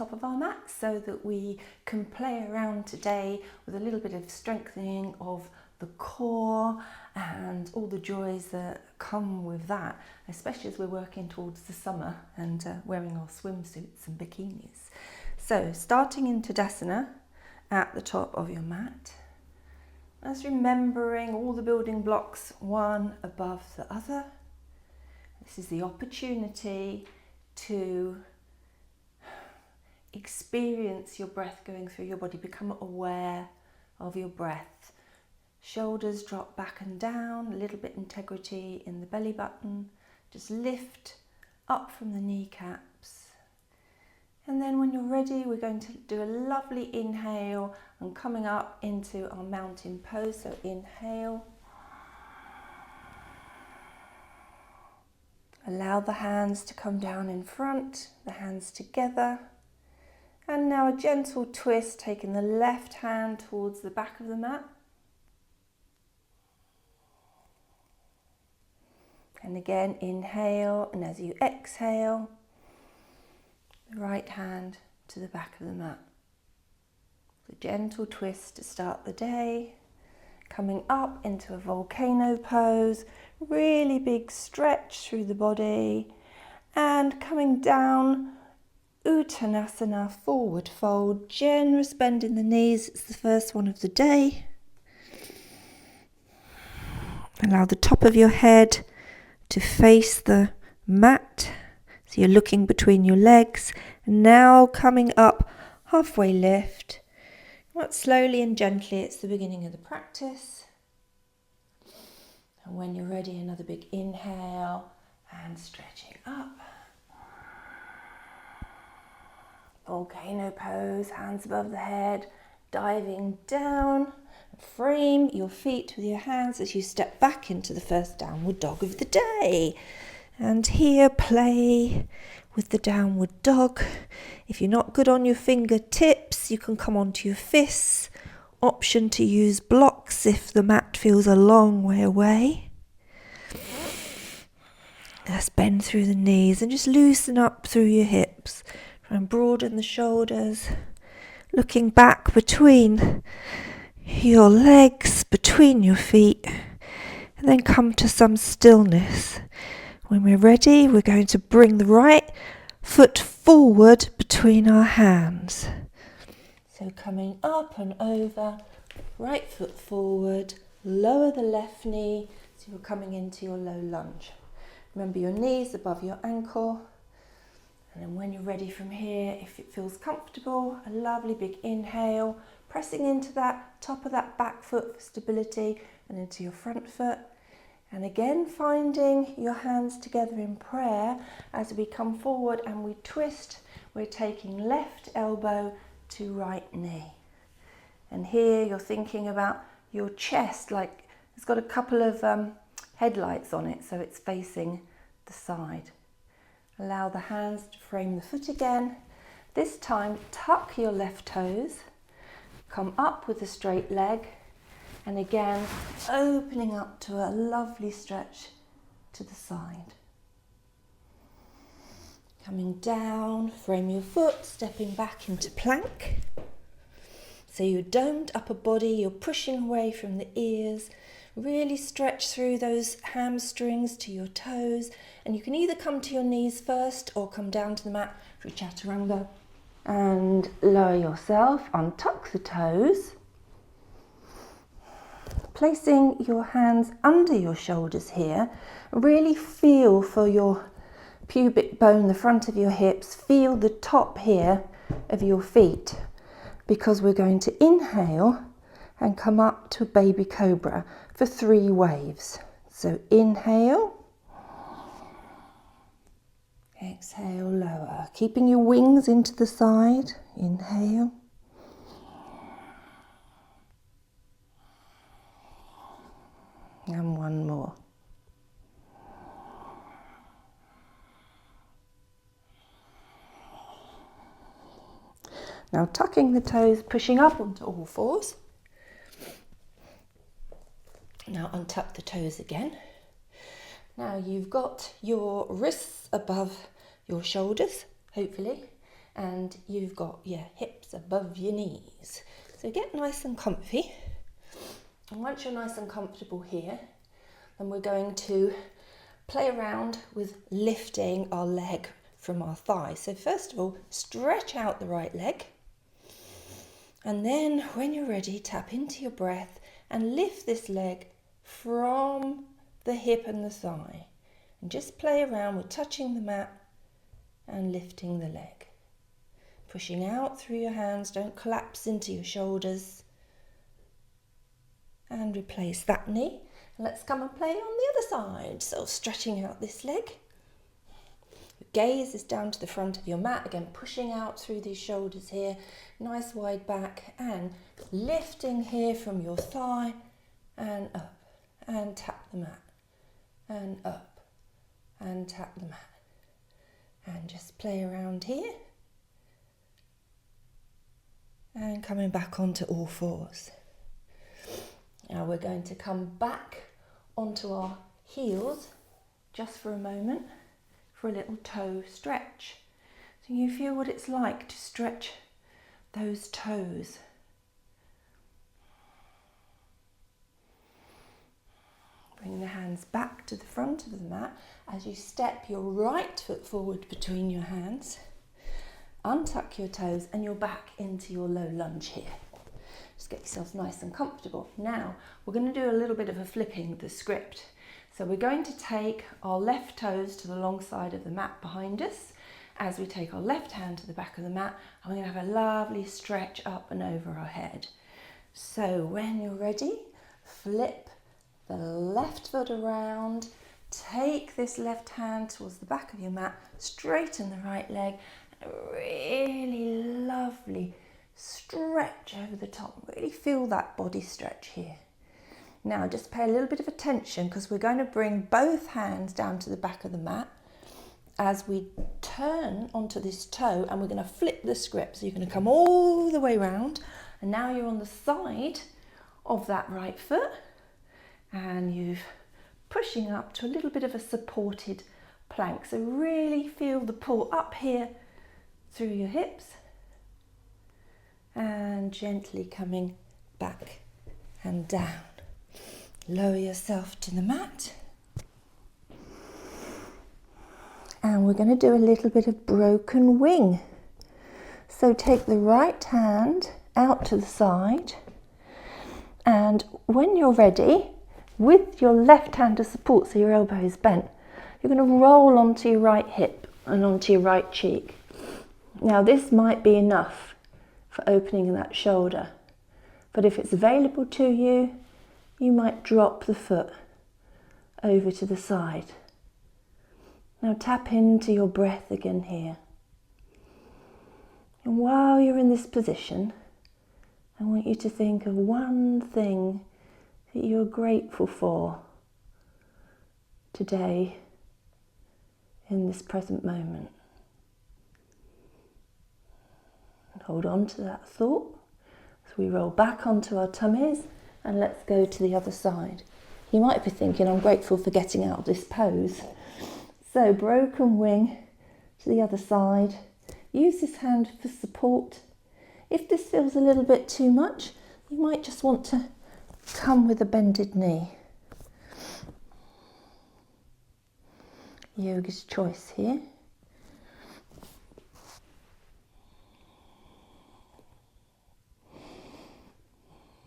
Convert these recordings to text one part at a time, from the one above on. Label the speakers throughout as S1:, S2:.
S1: top of our mat so that we can play around today with a little bit of strengthening of the core and all the joys that come with that, especially as we're working towards the summer and wearing our swimsuits and bikinis. So starting in Tadasana at the top of your mat, as remembering all the building blocks one above the other. This is the opportunity to experience your breath going through your body, become aware of your breath. Shoulders drop back and down, a little bit integrity in the belly button. Just lift up from the kneecaps. And then when you're ready, we're going to do a lovely inhale and coming up into our mountain pose. So inhale. Allow the hands to come down in front, the hands together. And now a gentle twist, taking the left hand towards the back of the mat. And again, inhale, and as you exhale, the right hand to the back of the mat. A gentle twist to start the day. Coming up into a volcano pose, really big stretch through the body. And coming down, Uttanasana, forward fold, generous bend in the knees. It's the first one of the day. Allow the top of your head to face the mat. So you're looking between your legs. And now coming up, halfway lift. Come up slowly and gently. It's the beginning of the practice. And when you're ready, another big inhale and stretching up. Volcano pose, hands above the head, diving down. Frame your feet with your hands as you step back into the first downward dog of the day. And here, play with the downward dog. If you're not good on your fingertips, you can come onto your fists. Option to use blocks if the mat feels a long way away. Let's bend through the knees and just loosen up through your hips. Try and broaden the shoulders. Looking back between your legs, between your feet. And then come to some stillness. When we're ready, we're going to bring the right foot forward between our hands. So coming up and over, right foot forward, lower the left knee, so you're coming into your low lunge. Remember your knees above your ankle. And then when you're ready from here, if it feels comfortable, a lovely big inhale, pressing into that top of that back foot for stability and into your front foot. And again, finding your hands together in prayer as we come forward and we twist. We're taking left elbow to right knee. And here you're thinking about your chest, like it's got a couple of headlights on it, so it's facing the side. Allow the hands to frame the foot again. This time, tuck your left toes. Come up with a straight leg. And again, opening up to a lovely stretch to the side. Coming down, frame your foot, stepping back into plank. So your domed upper body, you're pushing away from the ears. Really stretch through those hamstrings to your toes. And you can either come to your knees first or come down to the mat for a chaturanga. And lower yourself, untuck the toes. Placing your hands under your shoulders here, really feel for your pubic bone, the front of your hips, feel the top here of your feet, because we're going to inhale and come up to a baby cobra for 3 waves. So inhale, exhale, lower, keeping your wings into the side, inhale. And one more. Now tucking the toes, pushing up onto all fours. Now untuck the toes again. Now you've got your wrists above your shoulders, hopefully, and you've got your hips above your knees. So get nice and comfy. And once you're nice and comfortable here, then we're going to play around with lifting our leg from our thigh. So first of all, stretch out the right leg. And then when you're ready, tap into your breath and lift this leg from the hip and the thigh. And just play around with touching the mat and lifting the leg. Pushing out through your hands, don't collapse into your shoulders. And replace that knee. And let's come and play on the other side. So stretching out this leg. Your gaze is down to the front of your mat. Again, pushing out through these shoulders here. Nice wide back. And lifting here from your thigh and up. And tap the mat. And up. And tap the mat. And just play around here. And coming back onto all fours. Now we're going to come back onto our heels just for a moment for a little toe stretch. So you feel what it's like to stretch those toes. Bring the hands back to the front of the mat as you step your right foot forward between your hands. Untuck your toes and you're back into your low lunge here. Just get yourself nice and comfortable. Now we're going to do a little bit of a flipping of the script. So we're going to take our left toes to the long side of the mat behind us as we take our left hand to the back of the mat, and we're going to have a lovely stretch up and over our head. So when you're ready, flip the left foot around, take this left hand towards the back of your mat, straighten the right leg, really lovely stretch over the top. Really feel that body stretch here. Now just pay a little bit of attention because we're going to bring both hands down to the back of the mat as we turn onto this toe, and we're going to flip the script. So you're going to come all the way around, and now you're on the side of that right foot and you're pushing up to a little bit of a supported plank. So really feel the pull up here through your hips and gently coming back and down. Lower yourself to the mat. And we're going to do a little bit of broken wing. So take the right hand out to the side, and when you're ready, with your left hand to support, so your elbow is bent, you're going to roll onto your right hip and onto your right cheek. Now this might be enough for opening that shoulder, but if it's available to you, you might drop the foot over to the side. Now tap into your breath again here. And while you're in this position, I want you to think of one thing that you're grateful for today in this present moment. And hold on to that thought as we roll back onto our tummies, and let's go to the other side. You might be thinking, I'm grateful for getting out of this pose. So broken wing to the other side. Use this hand for support. If this feels a little bit too much, you might just want to come with a bended knee. Yoga's choice here.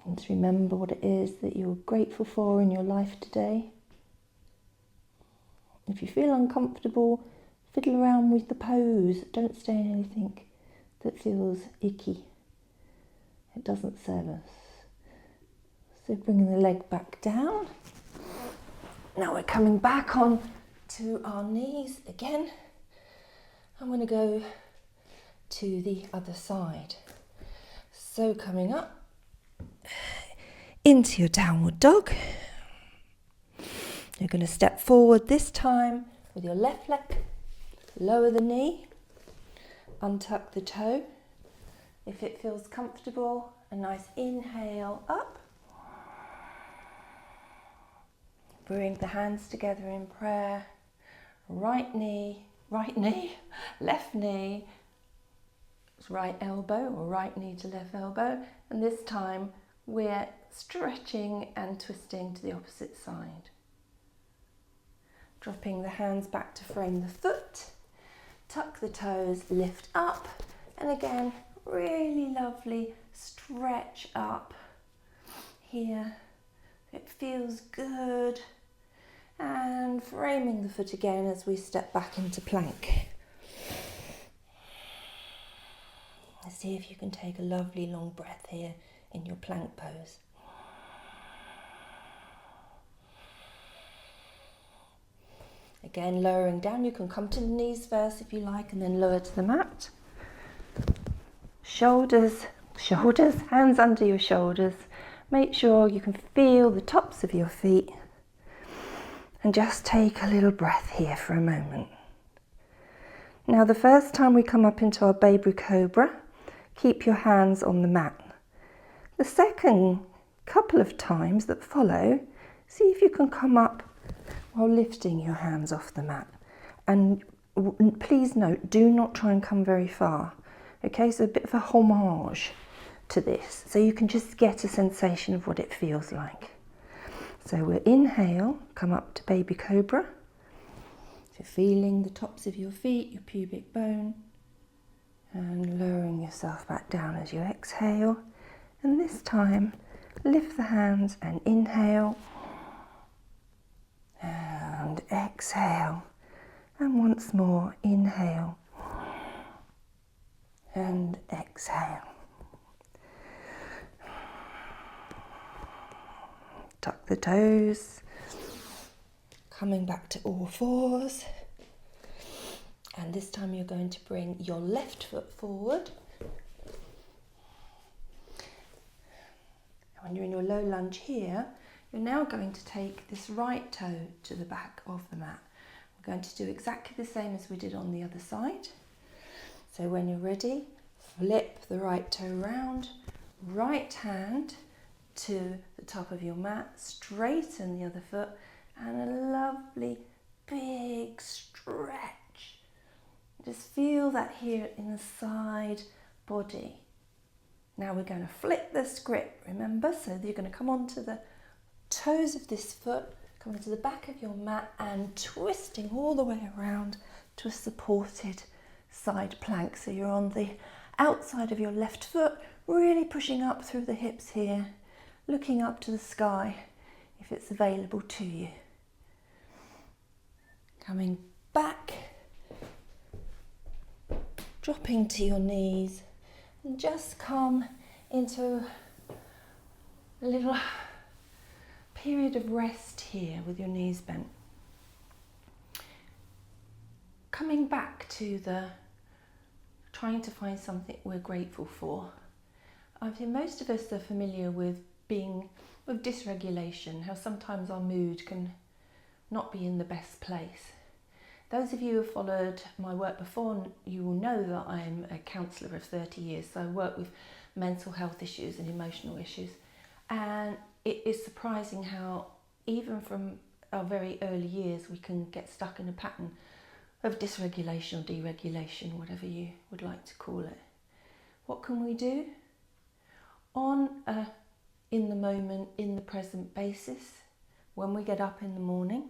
S1: And just remember what it is that you're grateful for in your life today. If you feel uncomfortable, fiddle around with the pose. Don't stay in anything that feels icky. It doesn't serve us. So bringing the leg back down. Now we're coming back on to our knees again. I'm going to go to the other side. So coming up into your downward dog. You're going to step forward this time with your left leg. Lower the knee, untuck the toe. If it feels comfortable, a nice inhale up. Bring the hands together in prayer. Right knee, left knee,
S2: right elbow or right knee to left elbow, and this time we're stretching and twisting to the opposite side. Dropping the hands back to frame the foot, tuck the toes, lift up, and again, really lovely stretch up here. It feels good. And framing the foot again as we step back into plank. Let's see if you can take a lovely long breath here in your plank pose. Again, lowering down. You can come to the knees first if you like, and then lower to the mat. Shoulders, hands under your shoulders. Make sure you can feel the tops of your feet. And just take a little breath here for a moment. Now, the first time we come up into our baby cobra, keep your hands on the mat. The second couple of times that follow, see if you can come up while lifting your hands off the mat. And please note, do not try and come very far. Okay, so a bit of a homage to this, so you can just get a sensation of what it feels like. So we'll inhale, come up to baby cobra. So feeling the tops of your feet, your pubic bone, and lowering yourself back down as you exhale. And this time, lift the hands and inhale, and exhale. And once more, inhale, and exhale. Tuck the toes, coming back to all fours, and this time you're going to bring your left foot forward. When you're in your low lunge here, you're now going to take this right toe to the back of the mat. We're going to do exactly the same as we did on the other side. So when you're ready, flip the right toe round, right hand to the top of your mat, straighten the other foot, and a lovely big stretch. Just feel that here in the side body. Now we're going to flip the script, remember? So you're going to come onto the toes of this foot, come into the back of your mat and twisting all the way around to a supported side plank. So you're on the outside of your left foot, really pushing up through the hips here, looking up to the sky if it's available to you. Coming back, dropping to your knees, and just come into a little period of rest here with your knees bent. Coming back to the trying to find something we're grateful for. I think most of us are familiar with dysregulation, how sometimes our mood can not be in the best place. Those of you who have followed my work before, you will know that I'm a counsellor of 30 years, so I work with mental health issues and emotional issues. And it is surprising how even from our very early years we can get stuck in a pattern of dysregulation or deregulation, whatever you would like to call it. What can we do? On a in the moment, in the present basis, when we get up in the morning,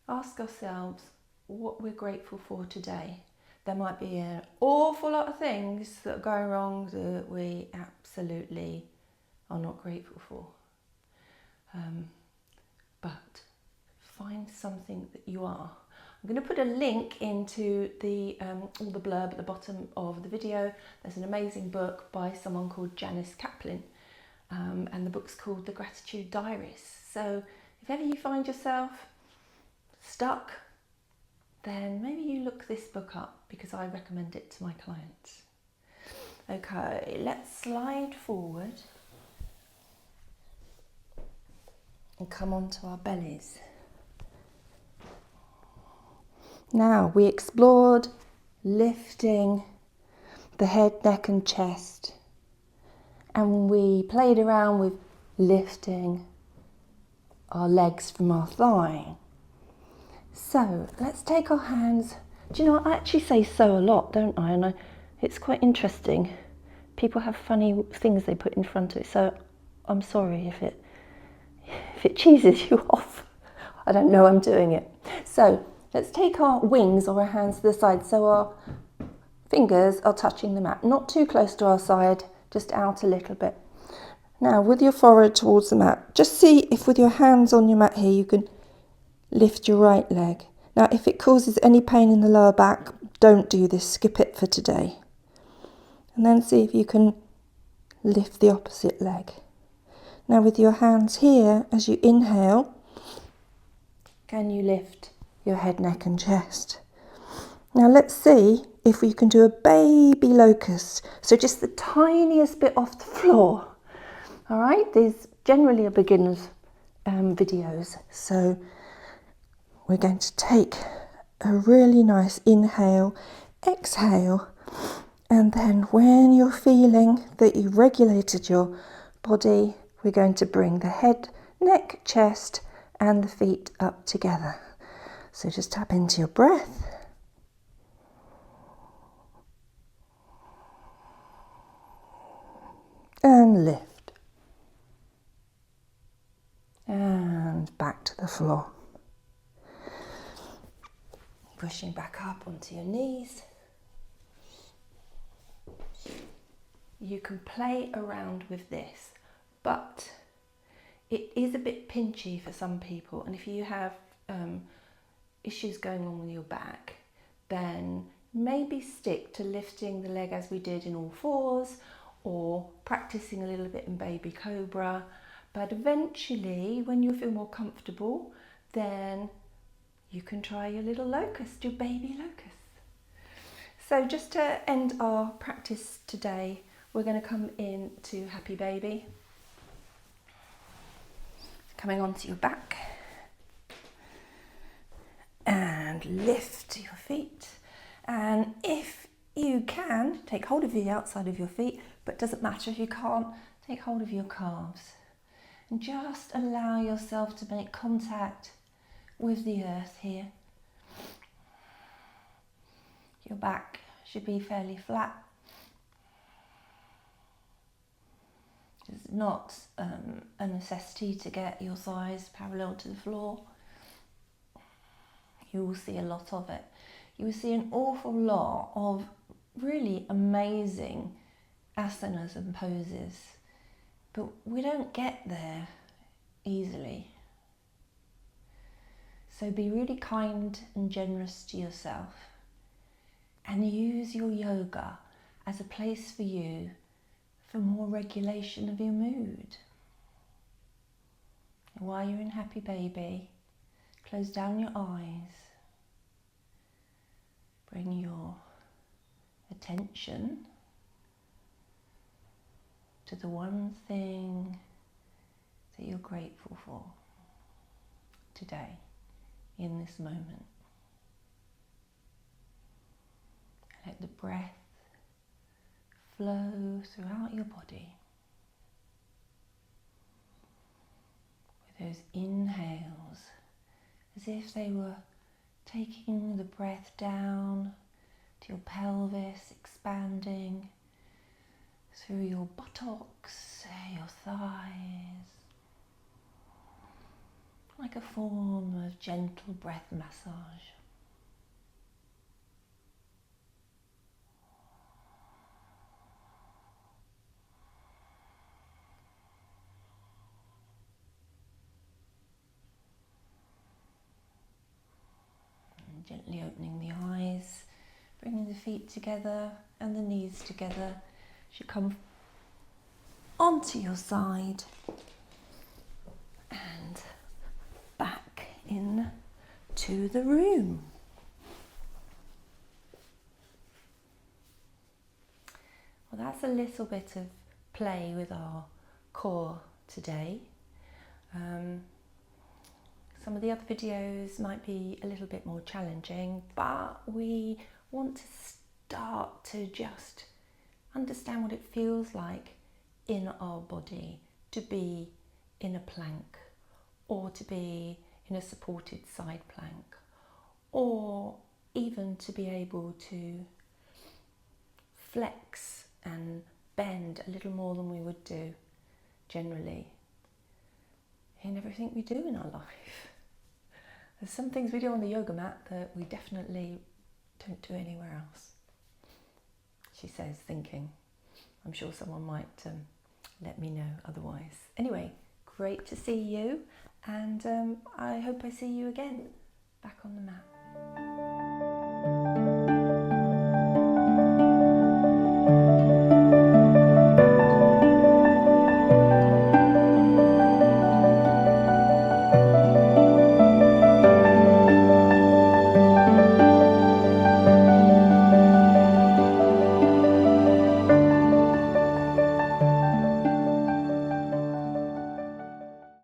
S2: ask ourselves what we're grateful for today. There might be an awful lot of things that are going wrong that we absolutely are not grateful for. But find something that you are. I'm going to put a link into all the blurb at the bottom of the video. There's an amazing book by someone called Janice Kaplan, and the book's called The Gratitude Diaries. So if ever you find yourself stuck, then maybe you look this book up, because I recommend it to my clients. Okay, let's slide forward and come onto our bellies. Now, we explored lifting the head, neck and chest, and we played around with lifting our legs from our thigh. So let's take our hands. Do you know, I actually say so a lot, don't I? And It's quite interesting. People have funny things they put in front of it, so I'm sorry if it cheeses you off. I don't know I'm doing it. So let's take our wings or our hands to the side so our fingers are touching the mat, not too close to our side, just out a little bit. Now with your forehead towards the mat, just see if with your hands on your mat here you can lift your right leg. Now if it causes any pain in the lower back, don't do this, skip it for today. And then see if you can lift the opposite leg. Now with your hands here, as you inhale, can you lift your head, neck and chest? Now let's see if we can do a baby locust. So just the tiniest bit off the floor. All right, these generally are beginners videos. So we're going to take a really nice inhale, exhale, and then when you're feeling that you've regulated your body, we're going to bring the head, neck, chest, and the feet up together. So just tap into your breath. And lift. And back to the floor. Pushing back up onto your knees. You can play around with this, but it is a bit pinchy for some people, and if you have issues going on with your back, then maybe stick to lifting the leg as we did in all fours, or practicing a little bit in baby cobra. But eventually, when you feel more comfortable, then you can try your little locust, your baby locust. So just to end our practice today, we're going to come into happy baby. Coming onto your back. And lift your feet. And if you can, take hold of the outside of your feet, but it doesn't matter if you can't, take hold of your calves. And just allow yourself to make contact with the earth here. Your back should be fairly flat. It's not a necessity to get your thighs parallel to the floor. You will see a lot of it. You will see an awful lot of really amazing asanas and poses, but we don't get there easily. So be really kind and generous to yourself and use your yoga as a place for you for more regulation of your mood. And while you're in happy baby, close down your eyes. Bring your attention to the one thing that you're grateful for today, in this moment. Let the breath flow throughout your body with those inhales as if they were taking the breath down to your pelvis, expanding through your buttocks, your thighs, like a form of gentle breath massage. Gently opening the eyes, bringing the feet together and the knees together. Should come onto your side and back in to the room. Well, that's a little bit of play with our core today. Some of the other videos might be a little bit more challenging, but we want to start to just understand what it feels like in our body to be in a plank, or to be in a supported side plank, or even to be able to flex and bend a little more than we would do generally in everything we do in our life. There's some things we do on the yoga mat that we definitely don't do anywhere else, she says, thinking. I'm sure someone might let me know otherwise. Anyway, great to see you, and I hope I see you again back on the mat.